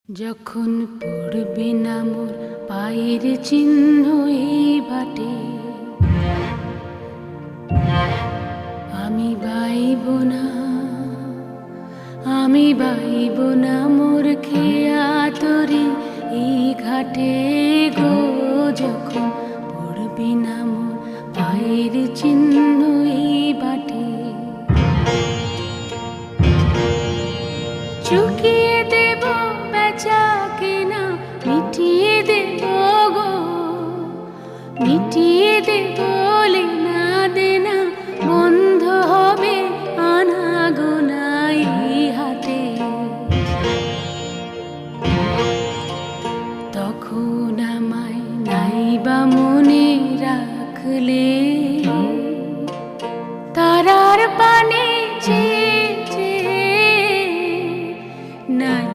যখন পড়বে না মোর পায়ের চিহ্ন এই বাটে, আমি বাইব না, আমি বাইব না মোর খেয়া তরি এই ঘাটে গো। যখন পড়বে না মোর পায়ের চিহ্ন এই বাটে, চুকিয়ে দেব বেচা কেনা, মিটিয়ে দেব গো, মিটিয়ে দেব লেনা দেনা, বন্ধ হবে আনাগোনা এই হাটে। তখন আমায় নাইবা মনে রাখলে